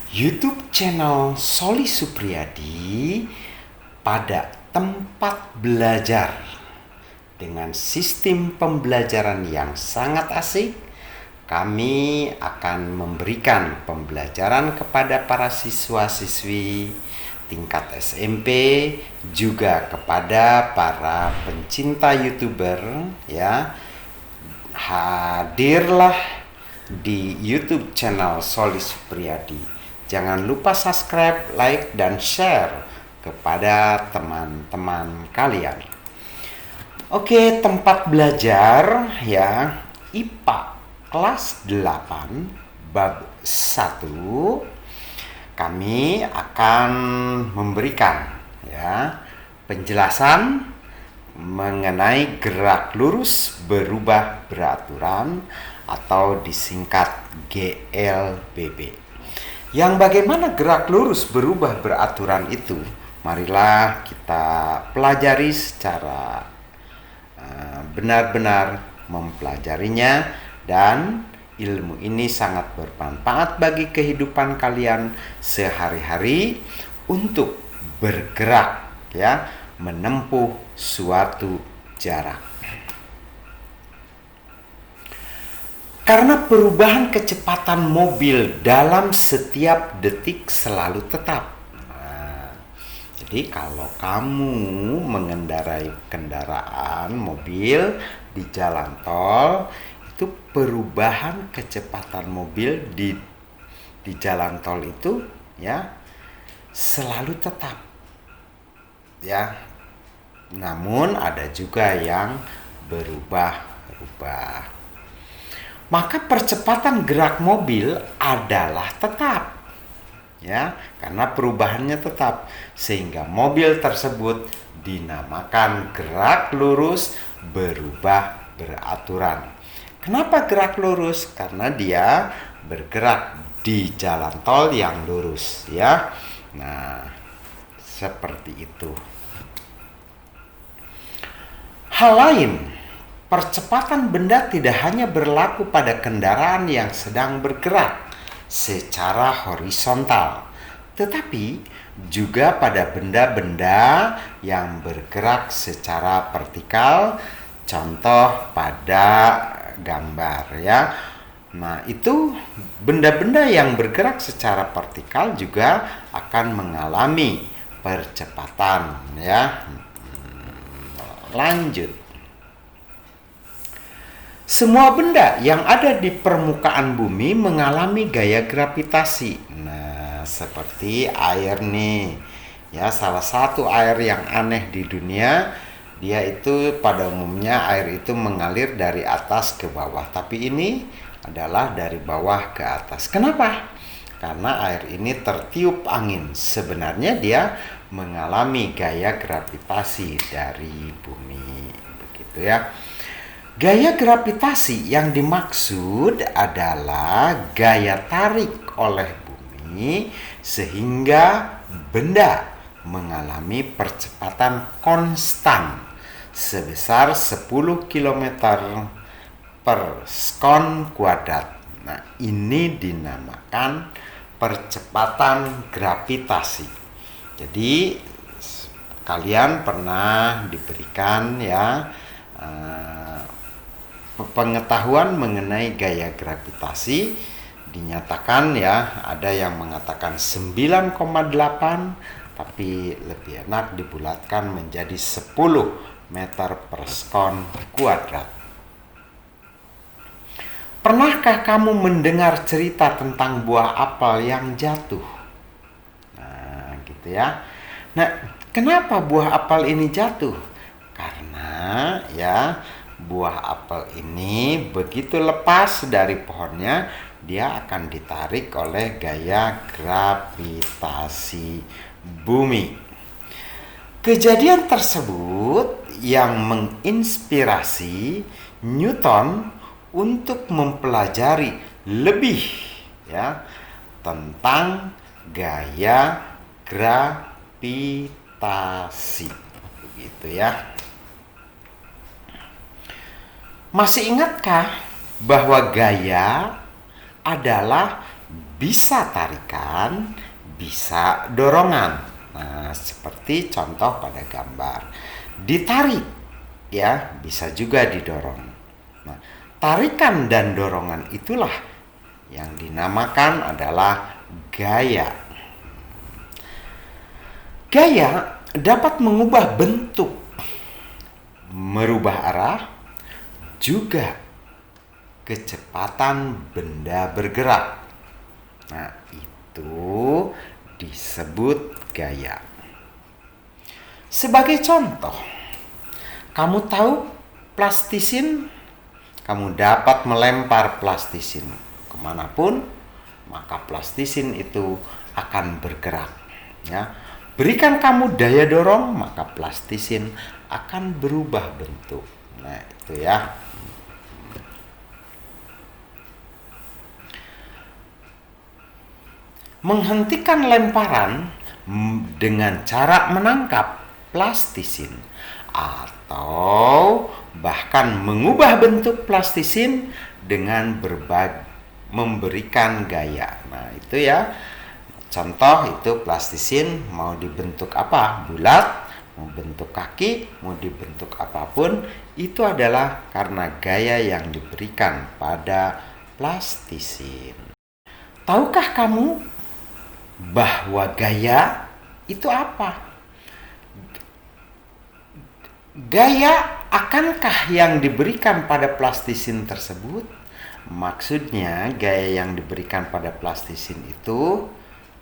YouTube channel Soli Supriyadi pada tempat belajar dengan sistem pembelajaran yang sangat asik. Kami akan memberikan pembelajaran kepada para siswa-siswi tingkat SMP, juga kepada para pencinta YouTuber ya. Hadirlah di YouTube channel Soli Supriyadi. Jangan lupa subscribe, like, dan share kepada teman-teman kalian. Oke, tempat belajar ya, IPA kelas 8 bab 1. Kami akan memberikan ya penjelasan mengenai gerak lurus berubah beraturan atau disingkat GLBB. Yang bagaimana gerak lurus berubah beraturan itu, marilah kita pelajari secara benar-benar mempelajarinya, dan ilmu ini sangat bermanfaat bagi kehidupan kalian sehari-hari untuk bergerak ya, menempuh suatu jarak. Karena perubahan kecepatan mobil dalam setiap detik selalu tetap. Jadi kalau kamu mengendarai kendaraan mobil di jalan tol, itu perubahan kecepatan mobil di jalan tol itu ya selalu tetap. Ya. Namun ada juga yang berubah-ubah. Maka percepatan gerak mobil adalah tetap ya, karena perubahannya tetap, sehingga mobil tersebut dinamakan gerak lurus berubah beraturan. Kenapa gerak lurus? Karena dia bergerak di jalan tol yang lurus ya. Nah, seperti itu. Hal lain, percepatan benda tidak hanya berlaku pada kendaraan yang sedang bergerak secara horizontal, tetapi juga pada benda-benda yang bergerak secara vertikal. Contoh pada gambar ya. Nah, itu benda-benda yang bergerak secara vertikal juga akan mengalami percepatan ya. Lanjut. Semua benda yang ada di permukaan bumi mengalami gaya gravitasi. Nah, seperti air nih. Ya, salah satu air yang aneh di dunia, dia itu pada umumnya air itu mengalir dari atas ke bawah, tapi ini adalah dari bawah ke atas. Kenapa? Karena air ini tertiup angin. Sebenarnya dia mengalami gaya gravitasi dari bumi. Begitu ya. Gaya gravitasi yang dimaksud adalah gaya tarik oleh bumi sehingga benda mengalami percepatan konstan sebesar 10 km per sekon kuadrat. Nah, ini dinamakan percepatan gravitasi. Jadi kalian pernah diberikan ya pengetahuan mengenai gaya gravitasi, dinyatakan ya, ada yang mengatakan 9,8, tapi lebih enak dibulatkan menjadi 10 meter per sekon kuadrat. Pernahkah kamu mendengar cerita tentang buah apel yang jatuh? Nah, gitu ya. Nah, kenapa buah apel ini jatuh? Karena ya, buah apel ini begitu lepas dari pohonnya, dia akan ditarik oleh gaya gravitasi bumi. Kejadian tersebut yang menginspirasi Newton untuk mempelajari lebih ya tentang gaya gravitasi. Begitu ya. Masih ingatkah bahwa gaya adalah bisa tarikan, bisa dorongan. Nah, seperti contoh pada gambar. Ditarik, ya, bisa juga didorong. Nah, tarikan dan dorongan itulah yang dinamakan adalah gaya. Gaya dapat mengubah bentuk, merubah arah, juga kecepatan benda bergerak. Nah, itu disebut gaya. Sebagai contoh, kamu tahu plastisin? Kamu dapat melempar plastisin kemanapun, maka plastisin itu akan bergerak. Ya, berikan kamu daya dorong, maka plastisin akan berubah bentuk. Nah, itu ya. Menghentikan lemparan dengan cara menangkap plastisin atau bahkan mengubah bentuk plastisin dengan memberikan gaya. Nah, itu ya. Contoh itu plastisin mau dibentuk apa? Bulat, mau bentuk kaki, mau dibentuk apapun, itu adalah karena gaya yang diberikan pada plastisin. Tahukah kamu bahwa gaya itu apa? Gaya akankah yang diberikan pada plastisin tersebut? Maksudnya gaya yang diberikan pada plastisin itu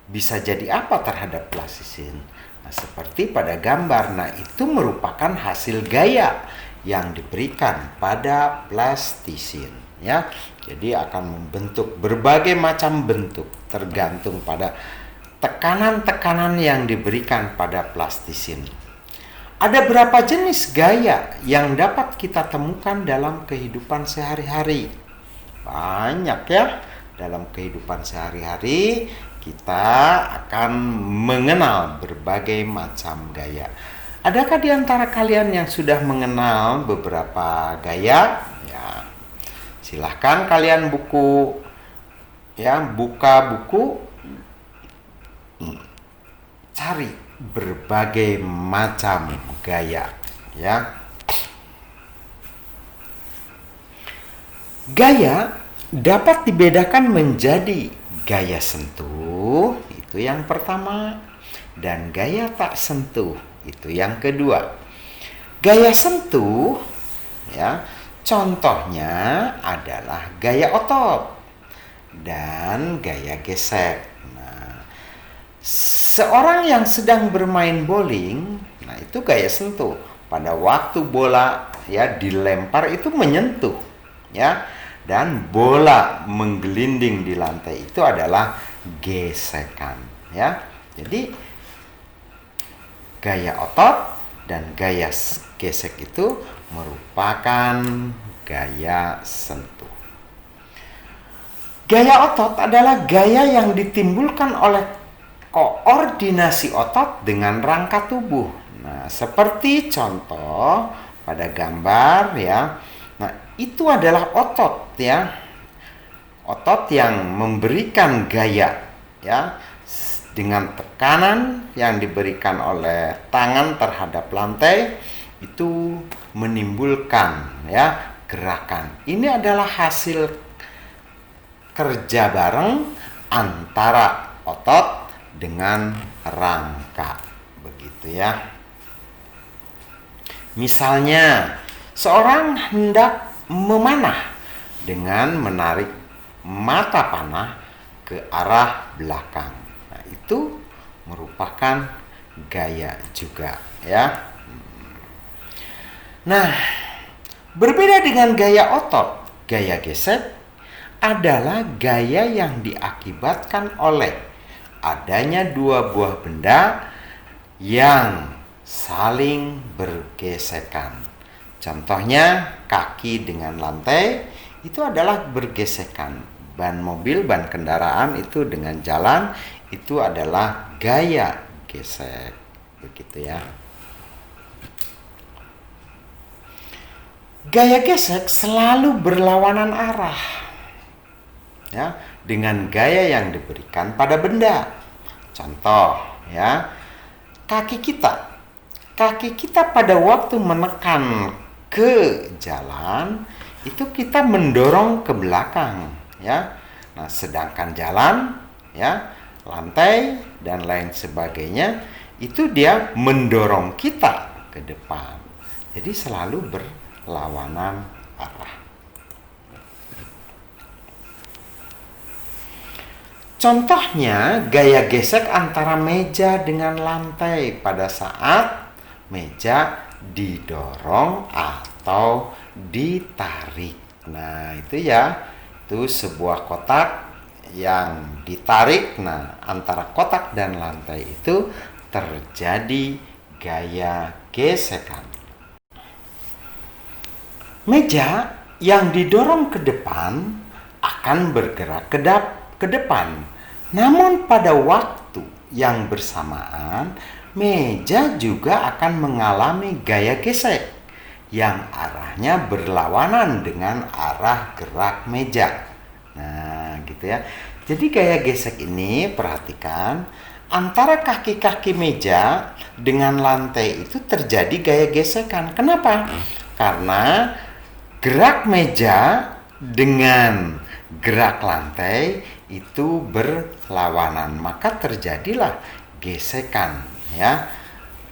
bisa jadi apa terhadap plastisin? Nah, seperti pada gambar. Nah, itu merupakan hasil gaya yang diberikan pada plastisin, ya. Jadi akan membentuk berbagai macam bentuk tergantung pada tekanan-tekanan yang diberikan pada plastisin. Ada berapa jenis gaya yang dapat kita temukan dalam kehidupan sehari-hari? Banyak ya. Dalam kehidupan sehari-hari kita akan mengenal berbagai macam gaya. Adakah di antara kalian yang sudah mengenal beberapa gaya? Ya, silahkan kalian buka buku, cari berbagai macam gaya, ya. Gaya dapat dibedakan menjadi gaya sentuh, itu yang pertama, dan gaya tak sentuh, itu yang kedua. Gaya sentuh, ya, contohnya adalah gaya otot dan gaya gesek. Nah, seorang yang sedang bermain bowling, nah itu gaya sentuh. Pada waktu bola ya dilempar itu menyentuh, ya. Dan bola menggelinding di lantai itu adalah gesekan, ya. Jadi gaya otot dan gaya gesek itu merupakan gaya sentuh. Gaya otot adalah gaya yang ditimbulkan oleh koordinasi otot dengan rangka tubuh. Nah, seperti contoh pada gambar ya. Nah, itu adalah otot ya. Otot yang memberikan gaya ya dengan tekanan yang diberikan oleh tangan terhadap lantai itu menimbulkan ya gerakan. Ini adalah hasil kerja bareng antara otot dengan rangka. Begitu ya. Misalnya seorang hendak memanah dengan menarik mata panah ke arah belakang. Nah, itu merupakan gaya juga ya. Nah, berbeda dengan gaya otot, gaya gesek adalah gaya yang diakibatkan oleh adanya dua buah benda yang saling bergesekan. Contohnya kaki dengan lantai itu adalah bergesekan. Ban mobil, ban kendaraan itu dengan jalan itu adalah gaya gesek. Begitu ya. Gaya gesek selalu berlawanan arah. Ya, dengan gaya yang diberikan pada benda. Contoh ya, kaki kita pada waktu menekan ke jalan itu kita mendorong ke belakang ya. Nah, sedangkan jalan ya, lantai dan lain sebagainya itu dia mendorong kita ke depan. Jadi selalu berlawanan arah. Contohnya gaya gesek antara meja dengan lantai pada saat meja didorong atau ditarik. Nah, itu ya, itu sebuah kotak yang ditarik. Nah, antara kotak dan lantai itu terjadi gaya gesekan. Meja yang didorong ke depan akan bergerak ke depan. Namun pada waktu yang bersamaan, meja juga akan mengalami gaya gesek yang arahnya berlawanan dengan arah gerak meja. Nah, gitu ya. Jadi gaya gesek ini, perhatikan, antara kaki-kaki meja dengan lantai itu terjadi gaya gesekan. Kenapa? Karena gerak meja dengan gerak lantai itu berlawanan, maka terjadilah gesekan ya.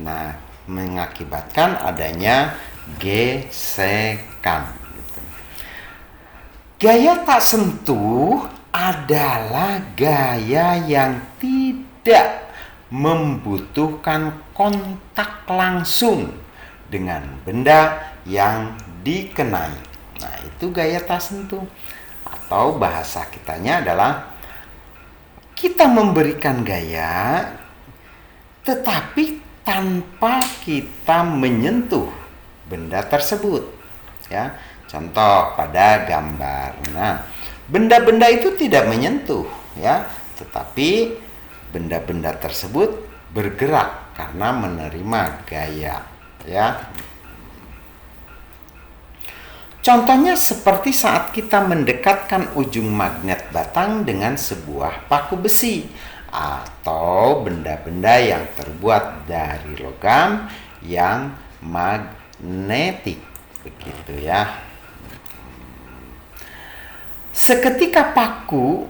Nah, mengakibatkan adanya gesekan. Gaya tak sentuh adalah gaya yang tidak membutuhkan kontak langsung dengan benda yang dikenai. Nah, itu gaya tak sentuh. Atau bahasa kitanya adalah kita memberikan gaya tetapi tanpa kita menyentuh benda tersebut ya. Contoh pada gambar. Nah, benda-benda itu tidak menyentuh ya, tetapi benda-benda tersebut bergerak karena menerima gaya ya. Contohnya seperti saat kita mendekatkan ujung magnet batang dengan sebuah paku besi atau benda-benda yang terbuat dari logam yang magnetik, begitu ya. Seketika paku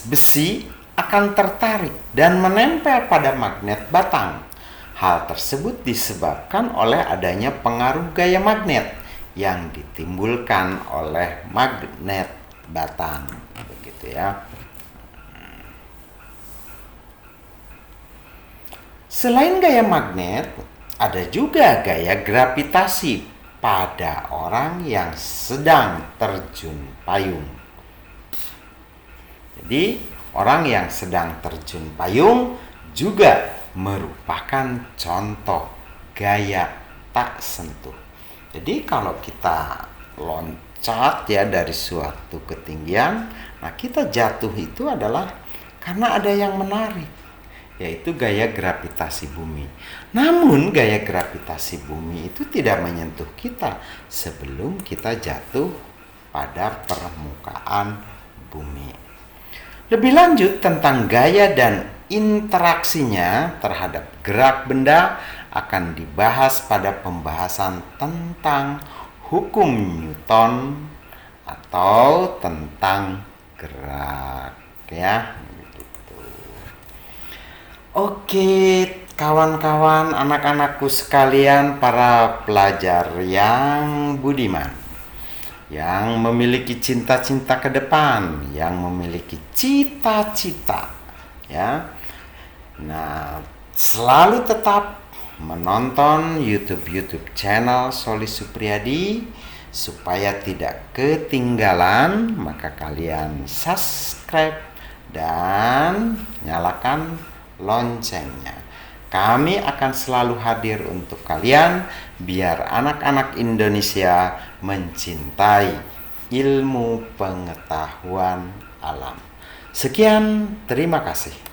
besi akan tertarik dan menempel pada magnet batang. Hal tersebut disebabkan oleh adanya pengaruh gaya magnet yang ditimbulkan oleh magnet batang, begitu ya. Selain gaya magnet, ada juga gaya gravitasi pada orang yang sedang terjun payung. Jadi, orang yang sedang terjun payung juga merupakan contoh gaya tak sentuh. Jadi kalau kita loncat ya dari suatu ketinggian, nah kita jatuh itu adalah karena ada yang menarik, yaitu gaya gravitasi bumi. Namun gaya gravitasi bumi itu tidak menyentuh kita sebelum kita jatuh pada permukaan bumi. Lebih lanjut tentang gaya dan interaksinya terhadap gerak benda akan dibahas pada pembahasan tentang hukum Newton atau tentang gerak ya. Oke, kawan-kawan, anak-anakku sekalian, para pelajar yang budiman, yang memiliki cinta-cinta ke depan, yang memiliki cita-cita ya. Nah, selalu tetap menonton YouTube channel Soli Supriyadi supaya tidak ketinggalan, maka kalian subscribe dan nyalakan loncengnya. Kami akan selalu hadir untuk kalian biar anak-anak Indonesia mencintai ilmu pengetahuan alam. Sekian, terima kasih.